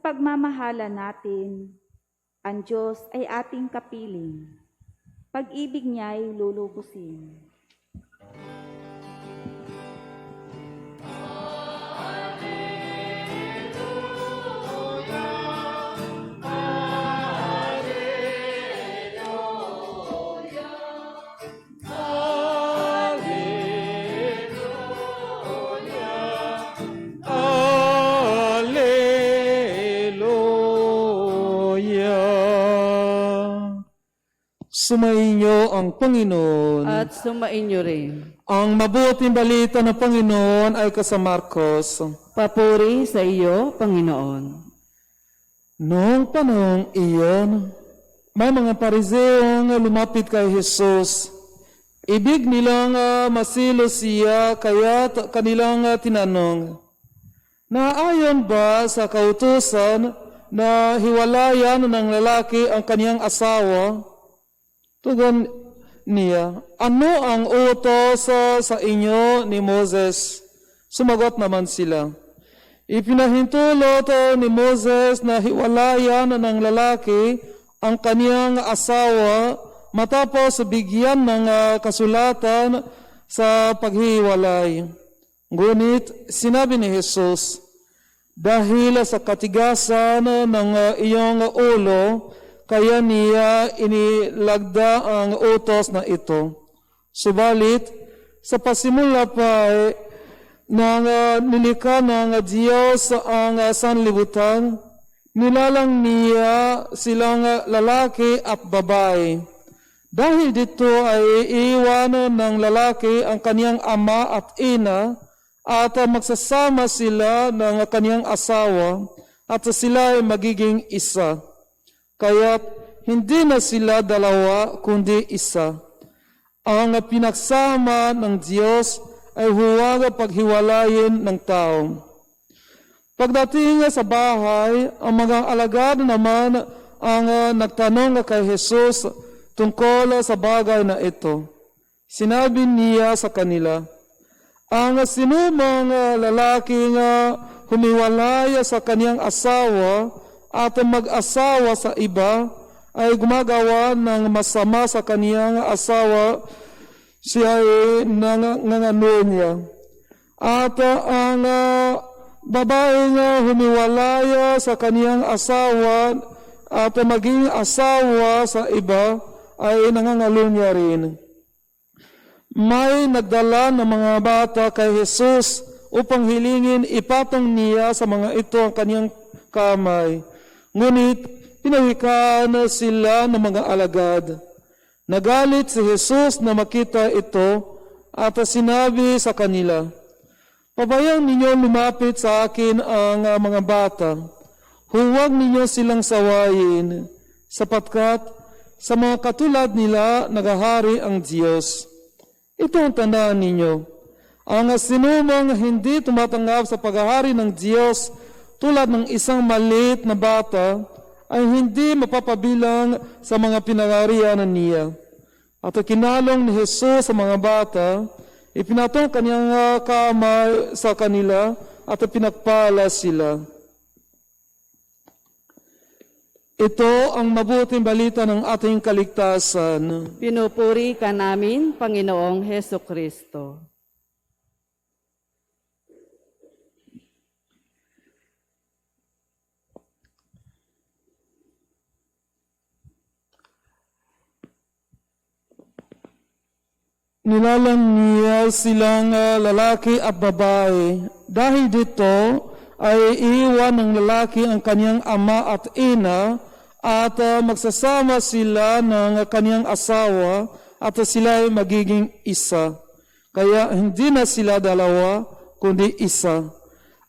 Ipagmamahala natin, ang Diyos ay ating kapiling. Pag-ibig niya'y lulubusin. Sumainyo ang Panginoon. At sumainyo rin. Ang mabuting balita ng Panginoon ay sa Marcos. Papuri sa iyo, Panginoon. Noong panahong iyon, may mga Pariseong lumapit kay Jesus. Ibig nilang masilo siya, kaya kanilang tinanong, naayon ba sa kautusan na hiwalayan ng lalaki ang kaniyang asawa? Tugon niya, ano ang utos sa inyo ni Moses? Sumagot naman sila, ipinahintulot ni Moses na hiwalayan ng lalaki ang kaniyang asawa matapos bigyan ng kasulatan sa paghiwalay. Ngunit sinabi ni Jesus, dahil sa katigasan ng iyong ulo, kaya niya inilagda ang utos na ito. Subalit, sa pasimula pa nang nilikha ng Diyos ang sanlibutan, nilalang niya silang lalaki at babae. Dahil dito ay iiwanan ng lalaki ang kaniyang ama at ina at magsasama sila ng kaniyang asawa at sila ay magiging isa. Kaya't hindi na sila dalawa kundi isa. Ang pinagsama ng Diyos ay huwag paghiwalayin ng tao. Pagdating sa bahay, ang mga alagad naman ang nagtanong kay Jesus tungkol sa bagay na ito. Sinabi niya sa kanila, ang sinumang lalaking humiwalay sa kaniyang asawa at mag-asawa sa iba ay gumagawa ng masama sa kaniyang asawa, siya ay nangano niya. At ang babaeng humiwalay sa kaniyang asawa at maging asawa sa iba ay nangangalo niya rin. May nagdala ng mga bata kay Jesus upang hilingin ipatong niya sa mga ito ang kaniyang kamay. Ngunit pinawikaan sila ng mga alagad. Nagalit si Jesus na makita ito at sinabi sa kanila, pabayaan ninyo lumapit sa akin ang mga bata. Huwag ninyo silang sawayin, sapagkat sa mga katulad nila nagahari ang Diyos. Ito ang tandaan ninyo. Ang sinumang hindi tumatanggap sa paghahari ng Diyos tulad ng isang maliit na bata, ay hindi mapapabilang sa mga pinagarian niya. At kinalong ni Jesus sa mga bata, ipinatong kaniyang kamay sa kanila at pinagpala sila. Ito ang mabuting balita ng ating kaligtasan. Pinupuri ka namin, Panginoong Heso Kristo. Nilalang niya silang lalaki at babae. Dahil dito ay iiwan ng lalaki ang kaniyang ama at ina at magsasama sila ng kaniyang asawa at sila ay magiging isa. Kaya hindi na sila dalawa kundi isa.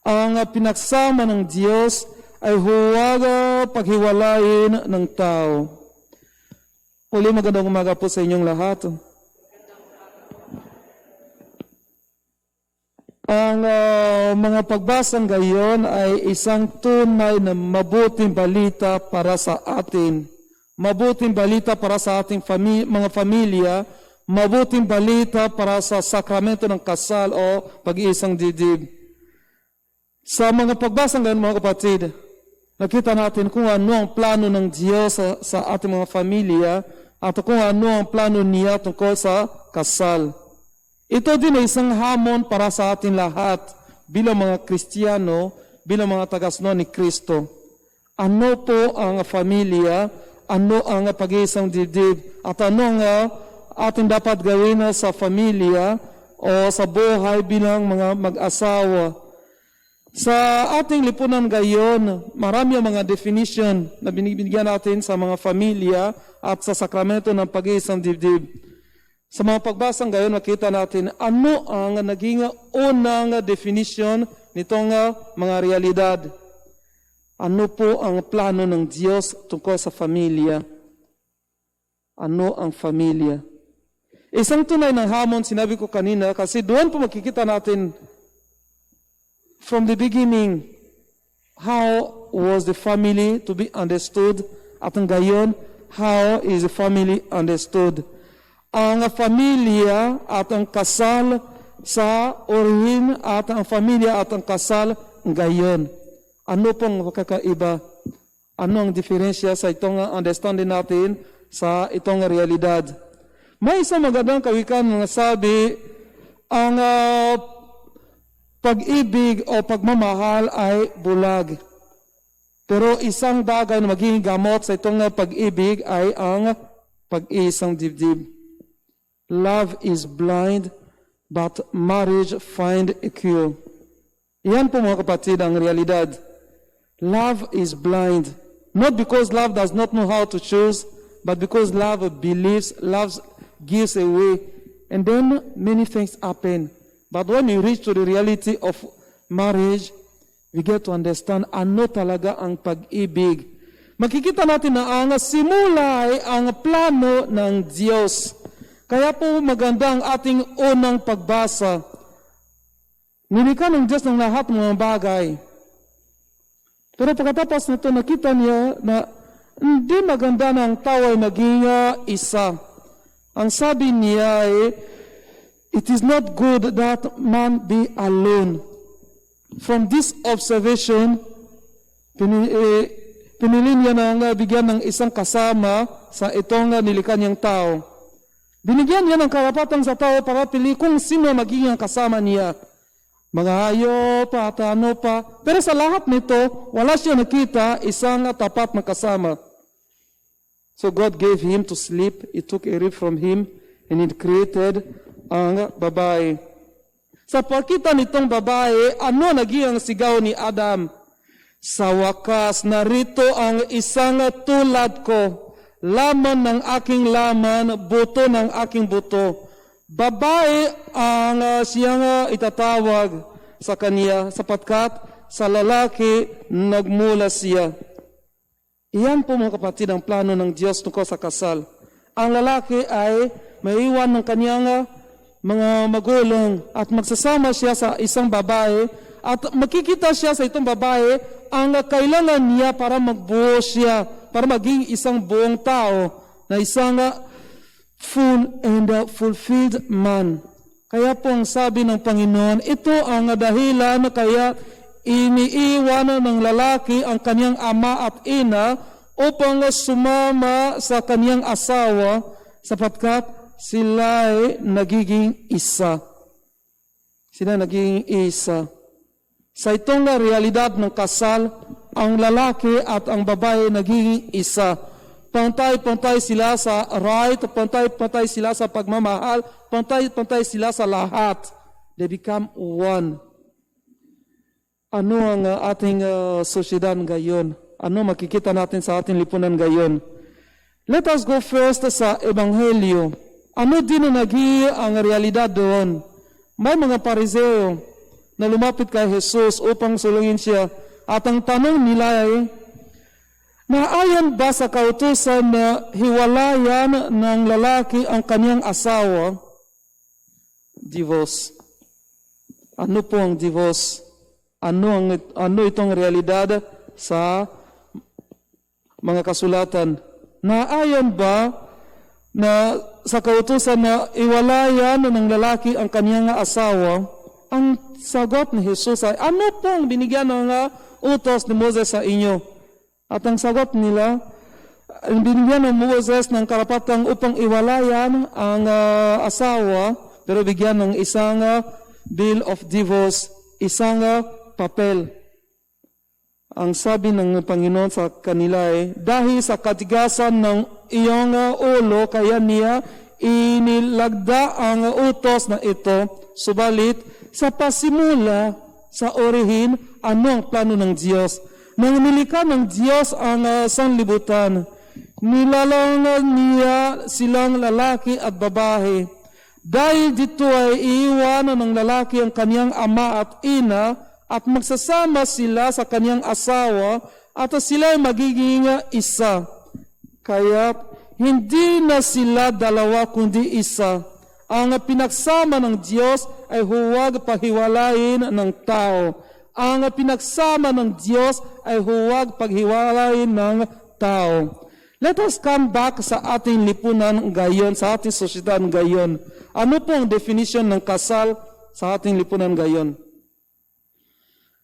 Ang pinagsama ng Diyos ay huwag paghiwalayin ng tao. Uli, magandang umaga po sa inyong lahat. Ang mga pagbasang gayon ay isang tunay na mabuting balita para sa atin. Mabuting balita para sa ating mga pamilya. Mabuting balita para sa sakramento ng kasal o pag-iisang dibdib. Sa mga pagbasang gayon, mga kapatid, nakita natin kung ano ang plano ng Diyos sa ating mga pamilya at kung ano ang plano niya tungkol sa kasal. Ito din ay isang hamon para sa atin lahat bilang mga Kristiyano, bilang mga tagasunod ni Kristo. Ano po ang pamilya? Ano ang pag-iisang dibdib? At ano ang ating dapat gawin sa pamilya o sa buhay bilang mga mag-asawa? Sa ating lipunan gayon, marami ang mga definition na binibigyan natin sa mga pamilya at sa sakramento ng pag-iisang dibdib. Sa mga pagbasang gayon, makita natin ano ang naging unang definition nitong mga realidad. Ano po ang plano ng Diyos tungkol sa pamilya? Ano ang pamilya? Isang tunay ng hamon, sinabi ko kanina, kasi doon po makikita natin from the beginning, how was the family to be understood? At ang gayon, how is the family understood? Ang pamilya at ang kasal sa orihin at ang pamilya at ang kasal gayon. Ano pong kakaiba? Ano ang diferensya sa itong understanding natin sa itong realidad? May isang magandang kawikan na sabi, ang pag-ibig o pagmamahal ay bulag. Pero isang bagay na magiging gamot sa itong pag-ibig ay ang pag-iisang dibdib. Love is blind, but marriage find a cure. Yan po mga kapatid ang realidad. Love is blind. Not because love does not know how to choose, but because love believes, love gives away. And then many things happen. But when we reach to the reality of marriage, we get to understand ano talaga ang pag-ibig. Makikita natin na ang simula ay ang plano ng Diyos. Kaya po maganda ang ating unang pagbasa. Nilikha ng Diyos ng lahat ng mga bagay. Pero pagkatapos nito, nakita niya na hindi maganda na ang tao ay maging isa. Ang sabi niya ay, it is not good that man be alone. From this observation, pinili niya na bigyan ng isang kasama sa itong nilikha niyang tao. Binigyan niya ng karapatan sa tao para pili kung sino magiging kasama niya. Mga hayop at ano pa. Pero sa lahat nito, wala siya nakita isang tapat na kasama. So God gave him to sleep. He took a rib from him and He created ang babae. Sa pagkita nitong babae, ano naging sigaw ni Adam? Sa wakas, narito ang isang tulad ko. Laman ng aking laman, buto ng aking buto. Babae ang siyang itatawag sa kanya sapagkat sa lalaki nagmula siya. Iyan po mga kapatid ang plano ng Diyos tungkol sa kasal. Ang lalaki ay maiwan ng kanyang mga magulang at magsasama siya sa isang babae at makikita siya sa itong babae ang kailangan niya para magbuo siya, para maging isang buong tao na isang full and fulfilled man. Kaya po ang sabi ng Panginoon, ito ang dahilan kaya iniiwan ng lalaki ang kanyang ama at ina upang sumama sa kanyang asawa sapagkat sila ay nagiging isa. Sila nagiging isa. Sa itong realidad ng kasal, ang lalaki at ang babae nagiging isa. Pantay-pantay sila sa right, pantay-pantay sila sa pagmamahal, pantay-pantay sila sa lahat. They become one. Ano ang ating sosyedad ngayon? Ano makikita natin sa ating lipunan ngayon? Let us go first sa Ebanghelyo. Ano din ang naging ang realidad doon? May mga Pariseo na lumapit kay Jesus upang sulungin siya. At ang tanong nila ay, naayon ba sa kautusan na hiwalayan ng lalaki ang kanyang asawa? Divorce. Ano po ang divorce? Ano itong realidad sa mga kasulatan? Naayon ba na sa kautusan na iwalayan ng lalaki ang kanyang asawa? Ang sagot ni Jesus ay, ano pong binigyan ng utos ni Moses sa inyo? At ang sagot nila, binigyan ng Moses ng karapatan upang iwalayan ang asawa, pero bigyan ng isang bill of divorce, isang papel. Ang sabi ng Panginoon sa kanila ay, dahil sa katigasan ng iyong ulo, kaya niya inilagda ang utos na ito, subalit sa pasimula, sa orihin, ano ang plano ng Diyos? Nang nilikha ng Diyos ang sanlibutan, nilalang niya silang lalaki at babae. Dahil dito ay iiwanan ng lalaki ang kanyang ama at ina at magsasama sila sa kanyang asawa at sila ay magiging isa. Kaya hindi na sila dalawa kundi isa. Ang pinagsama ng Diyos ay huwag paghiwalayin ng tao. Ang pinagsama ng Diyos ay huwag paghiwalayin ng tao. Let us come back sa ating lipunan ngayon, sa ating sosyedad ngayon. Ano po ang definition ng kasal sa ating lipunan ngayon?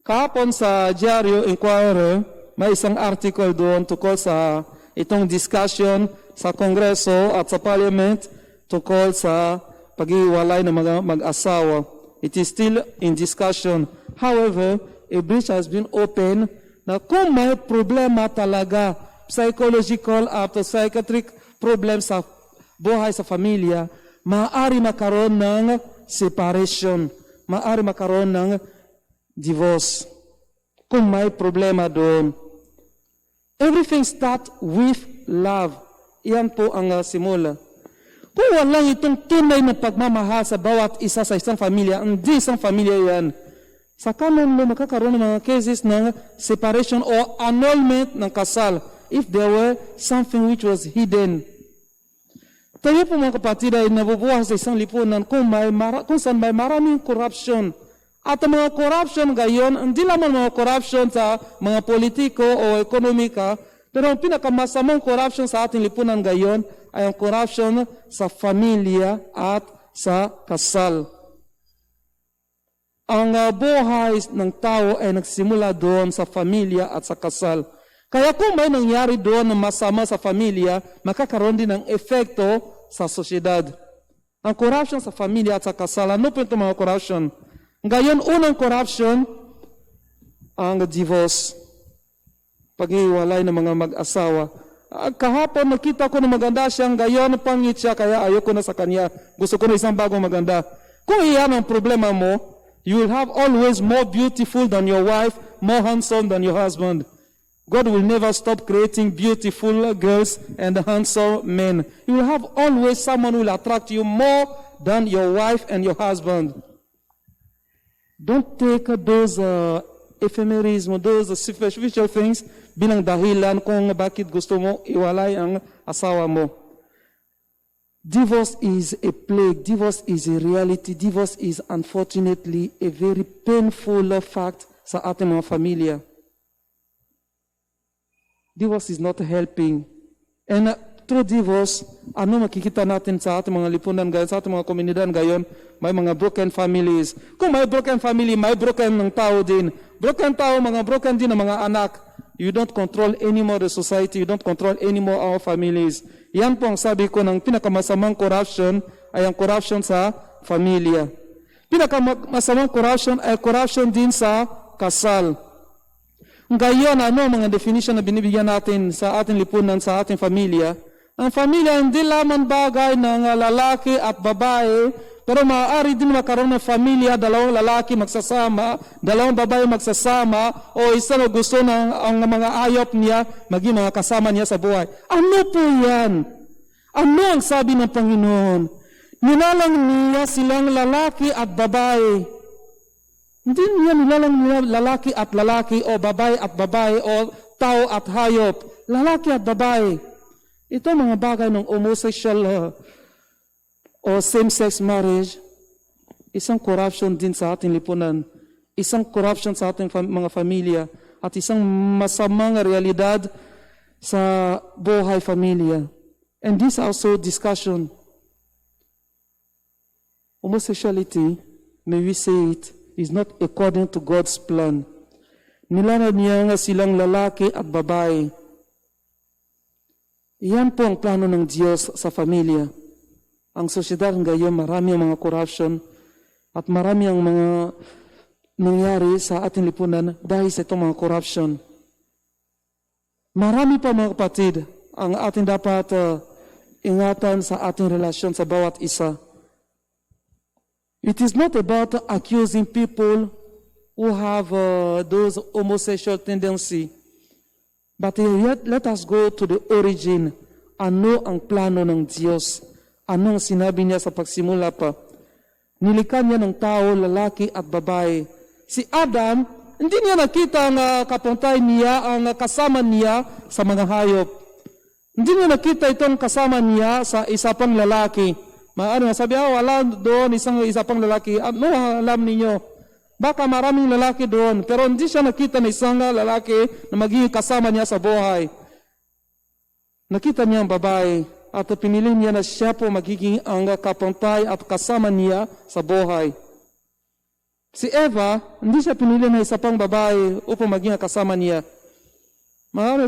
Kahapon sa Diario Inquirer, may isang article doon tungkol sa itong discussion sa Kongreso at sa Parliament tungkol sa paghiwalay ng mga mag-asawa. It is still in discussion. However, a bridge has been opened na kung may problema talaga, psychological at psychiatric problems sa buhay sa pamilya, maaari makaroon ng separation, maaari makaroon ng divorce. Kung may problema doon. Everything starts with love. Iyan po ang simula. Kung walang itong tunay na pagmamahal sa bawat isa sa isang pamilya, hindi isang pamilya yan, sa kanon mo makakaroon ng mga cases ng separation o annulment ng kasal if there were something which was hidden. Tayo po mga kapatid ay nabubuhay sa isang lipunan kung saan may maraming corruption. At ang mga corruption ngayon, hindi lamang mga corruption sa mga politiko o ekonomika, pero ang pinakamasamang corruption sa ating lipunan ngayon ay ang corruption sa familia at sa kasal. Ang buhay ng tao ay nagsimula doon sa familia at sa kasal. Kaya kung may nangyari doon na masama sa familia, makakaroon din ng epekto sa sosyedad. Ang corruption sa familia at sa kasal, ano po itong mga corruption? Ngayon, unang corruption, ang divorce. Paghiwalay ng mga mag-asawa. Kahapon nakita ko na maganda siya, ngayon pangit siya, kaya ayoko na sa kanya. Gusto ko na isang bagong maganda. Kung iyan ang problema mo, you will have always more beautiful than your wife, more handsome than your husband. God will never stop creating beautiful girls and handsome men. You will have always someone who will attract you more than your wife and your husband. Don't take those ephemerism, those superficial things bilang dahilan kung bakit gusto mo iwalay ang asawa mo. Divorce is a plague. Divorce is a reality. Divorce is unfortunately a very painful fact sa ating mga familia. Divorce is not helping. And through divorce, ano makikita natin sa ating mga lipunan ngayon, sa ating mga komunidad ngayon, may mga broken families. Kung may broken family, may broken ng tao din. Broken tao, mga broken din ng mga anak. You don't control anymore the society. You don't control anymore our families. Yan po ang sabi ko ng pinakamasamang corruption ay ang corruption sa familia. Pinakamasamang corruption ay corruption din sa kasal. Ngayon, ano ang mga definition na binibigyan natin sa ating lipunan, sa ating familia? Ang familia hindi lamang bagay ng lalaki at babae, pero maaari din makaroon ng familia, dalawang lalaki magsasama, dalawang babae magsasama, o isa na gusto ng ang mga ayop niya, maging mga kasama niya sa buhay. Ano po yan? Ano ang sabi ng Panginoon? Nilalang niya silang lalaki at babae. Hindi niya nilalang niya lalaki o babae o tao at hayop. Lalaki at babae. Ito mga bagay ng homosexual o same-sex marriage, isang corruption din sa ating lipunan, isang corruption sa ating mga familia, at isang masamang realidad sa buhay familia. And this also discussion. Homosexuality, may we say it, is not according to God's plan. Nilanad niya nga silang lalaki at babae. Iyan po ang plano ng Diyos sa pamilya. Ang sosyedad ngayon, marami ang mga corruption at marami ang mga nangyari sa ating lipunan dahil sa itong mga corruption. Marami pa mga kapatid ang ating dapat ingatan sa ating relasyon sa bawat isa. It is not about accusing people who have those homosexual tendency. But yet, let us go to the origin. Ano ang plano ng Diyos? Ano ang sinabi niya sa pagsimula pa? Nilikha niya ng tao, lalaki at babae. Si Adam, hindi niya nakita ang kapuntay niya, ang kasama niya sa mga hayop. Hindi niya nakita itong kasama niya sa isa pang lalaki. Sabi, wala doon isa pang lalaki. Ano alam ninyo? Baka maraming lalaki doon, pero hindi siya nakita ng isang lalaki na magiging kasama niya sa buhay. Nakita niya ang babae at pinili niya na siya po magiging ang kapuntay at kasama niya sa buhay. Si Eva, hindi siya pinili na isa pang babae upang maging kasama niya.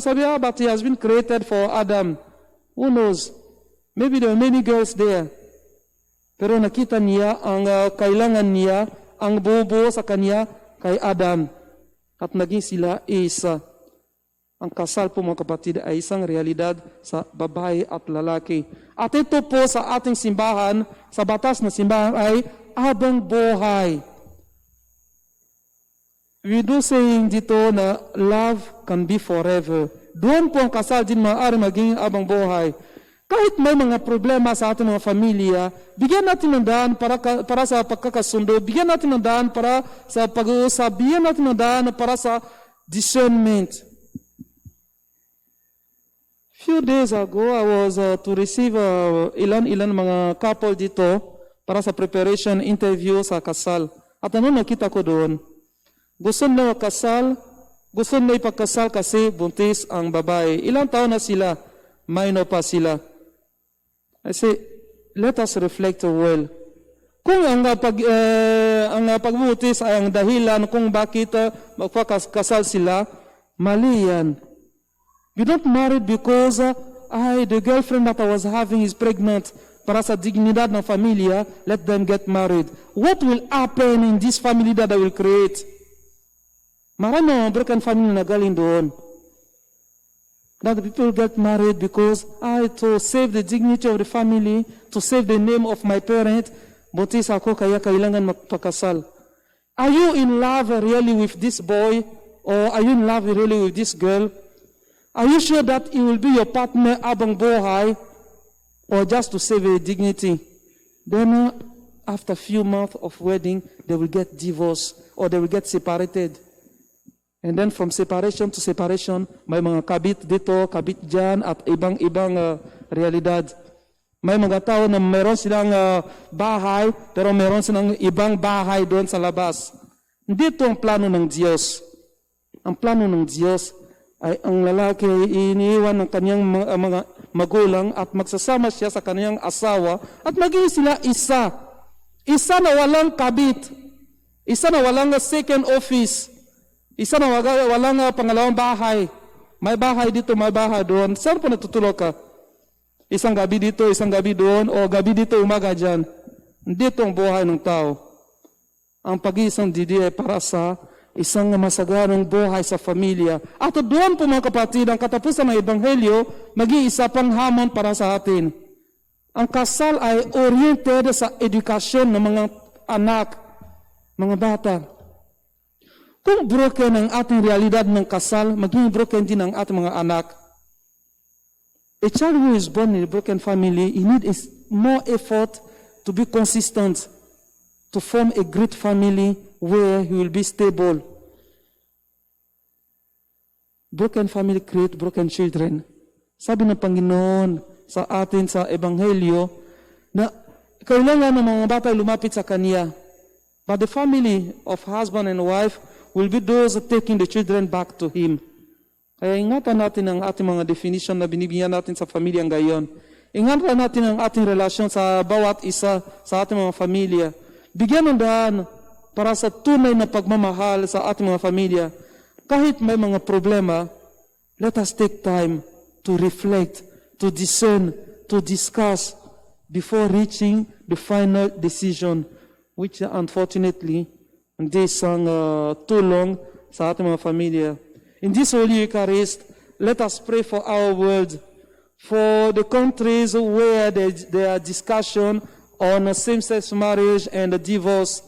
Sabi, but he has been created for Adam. Who knows? Maybe there are many girls there. Pero nakita niya ang kailangan niya, ang bubuo sa kanya kay Adam. At naging sila isa. Ang kasal po mga kapatid ay isang realidad sa babae at lalaki. At ito po sa ating simbahan, sa batas na simbahan ay habang buhay. We do saying dito na love can be forever. Doon po ang kasal din maaari maging habang buhay. Kahit may mga problema sa ating mga pamilya, bigyan natin ng daan para sa pagkakasundo, bigyan natin ng daan para sa pag-uusap, bigyan natin ng daan para sa discernment. Few days ago, I was to receive ilan mga couple dito para sa preparation interview sa kasal. At ano nakita ko doon? Gusto na kasal, gusto na ipagkasal kasi buntis ang babae. Ilang taon na sila? Minor pa sila. I say, let us reflect well. Kung ang pagbuntis ay ang dahilan kung bakit magpakasal sila, mali yan. You don't marry because the girlfriend that I was having is pregnant. Para sa dignidad ng familia, let them get married. What will happen in this family that I will create? Marami mga broken family na galing doon. That the people get married because to save the dignity of the family, to save the name of my parent, buntis ako kaya kailangan magpakasal. Are you in love really with this boy? Or are you in love really with this girl? Are you sure that he will be your partner abang buhay? Or just to save the dignity? Then after a few months of wedding, they will get divorced or they will get separated. And then from separation to separation, may mga kabit dito, kabit dyan, at ibang-ibang realidad. May mga tao na meron silang bahay, pero meron silang ibang bahay doon sa labas. Dito ang plano ng Diyos. Ang plano ng Diyos ay ang lalaki ay iniiwan ng kanyang mga magulang at magsasama siya sa kanyang asawa at maging sila isa. Isa na walang kabit. Isa na walang second office. Isa na walang pangalawang bahay. May bahay dito, may bahay doon. Saan po natutulog ka? Isang gabi dito, isang gabi doon, o gabi dito, umaga dyan. Dito ang buhay ng tao. Ang pag-iisang didi ay para sa isang masaganang buhay sa familia. At doon po mga kapatid, ang katapusan ng Ebanghelyo, mag-iisa pang hamon para sa atin. Ang kasal ay oriented sa edukasyon ng mga anak, mga bata. Kung broken ang ating realidad ng kasal, maging broken din ang ating mga anak. A child who is born in a broken family, he needs more effort to be consistent, to form a great family where he will be stable. Broken family create broken children. Sabi ng Panginoon sa atin sa Ebanghelyo, na kailangan ng mga bata lumapit sa Kanya. But the family of husband and wife will be those taking the children back to Him. Kaya ingatan natin ang ating mga definition na binibigyan natin sa pamilya ngayon. Ingatan natin ang ating relasyon sa bawat isa sa ating mga pamilya. Bigyan ng daan para sa tunay na pagmamahal sa ating mga pamilya. kahit may mga problema, let us take time to reflect, to discern, to discuss before reaching the final decision, which unfortunately, hindi isang tulong sa ating mga pamilya. In this Holy Eucharist, let us pray for our world, for the countries where there are discussion on same-sex marriage and divorce,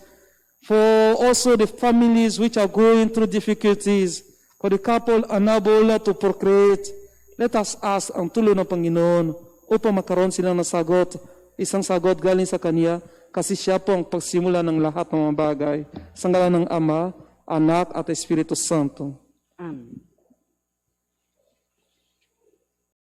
for also the families which are going through difficulties, for the couple unable to procreate. Let us ask ang tulong ng Panginoon upang makaroon sila ng sagot, isang sagot galing sa Kanya, kasi siya po ang pagsimula ng lahat ng mga bagay. Sa ngalan ng Ama, Anak at Espiritu Santo. Amen.